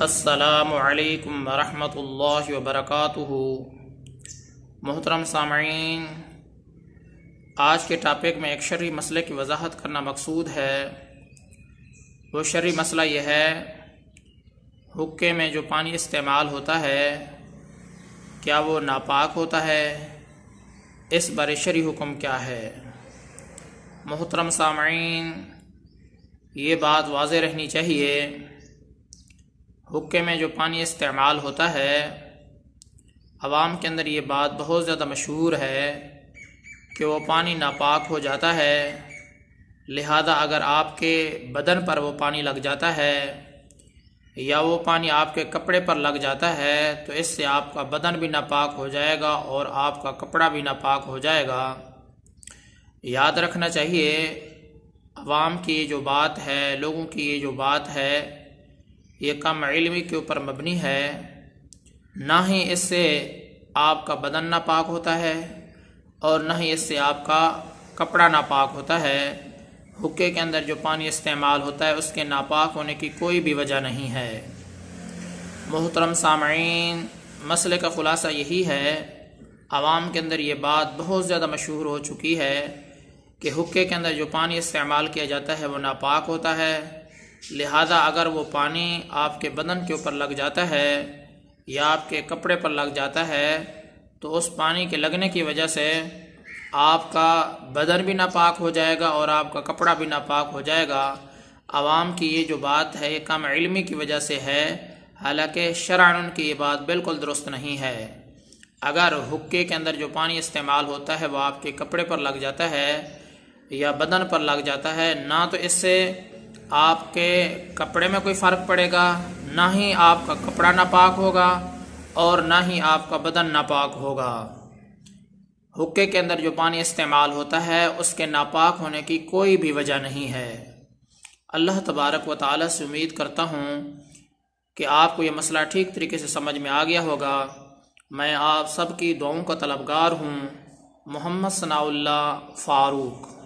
السلام علیکم ورحمۃ اللہ وبرکاتہ۔ محترم سامعین، آج کے ٹاپک میں ایک شرعی مسئلے کی وضاحت کرنا مقصود ہے۔ وہ شرعی مسئلہ یہ ہے، حقے میں جو پانی استعمال ہوتا ہے کیا وہ ناپاک ہوتا ہے؟ اس بارے شرعی حکم کیا ہے؟ محترم سامعین، یہ بات واضح رہنی چاہیے، حقے میں جو پانی استعمال ہوتا ہے، عوام کے اندر یہ بات بہت زیادہ مشہور ہے کہ وہ پانی ناپاک ہو جاتا ہے، لہذا اگر آپ کے بدن پر وہ پانی لگ جاتا ہے یا وہ پانی آپ کے کپڑے پر لگ جاتا ہے تو اس سے آپ کا بدن بھی ناپاک ہو جائے گا اور آپ کا کپڑا بھی ناپاک ہو جائے گا۔ یاد رکھنا چاہیے، عوام کی یہ جو بات ہے، لوگوں کی یہ جو بات ہے، یہ کم علمی کے اوپر مبنی ہے۔ نہ ہی اس سے آپ کا بدن ناپاک ہوتا ہے اور نہ ہی اس سے آپ کا کپڑا ناپاک ہوتا ہے۔ حقے کے اندر جو پانی استعمال ہوتا ہے اس کے ناپاک ہونے کی کوئی بھی وجہ نہیں ہے۔ محترم سامعین، مسئلے کا خلاصہ یہی ہے، عوام کے اندر یہ بات بہت زیادہ مشہور ہو چکی ہے کہ حقے کے اندر جو پانی استعمال کیا جاتا ہے وہ ناپاک ہوتا ہے، لہذا اگر وہ پانی آپ کے بدن کے اوپر لگ جاتا ہے یا آپ کے کپڑے پر لگ جاتا ہے تو اس پانی کے لگنے کی وجہ سے آپ کا بدن بھی ناپاک ہو جائے گا اور آپ کا کپڑا بھی ناپاک ہو جائے گا۔ عوام کی یہ جو بات ہے یہ کم علمی کی وجہ سے ہے، حالانکہ شرعاً ان کی یہ بات بالکل درست نہیں ہے۔ اگر حقے کے اندر جو پانی استعمال ہوتا ہے وہ آپ کے کپڑے پر لگ جاتا ہے یا بدن پر لگ جاتا ہے، نہ تو اس سے آپ کے کپڑے میں کوئی فرق پڑے گا، نہ ہی آپ کا کپڑا ناپاک ہوگا اور نہ ہی آپ کا بدن ناپاک ہوگا۔ حقے کے اندر جو پانی استعمال ہوتا ہے اس کے ناپاک ہونے کی کوئی بھی وجہ نہیں ہے۔ اللہ تبارک و تعالی سے امید کرتا ہوں کہ آپ کو یہ مسئلہ ٹھیک طریقے سے سمجھ میں آ گیا ہوگا۔ میں آپ سب کی دعاؤں کا طلبگار ہوں۔ محمد ثناء اللہ فاروق۔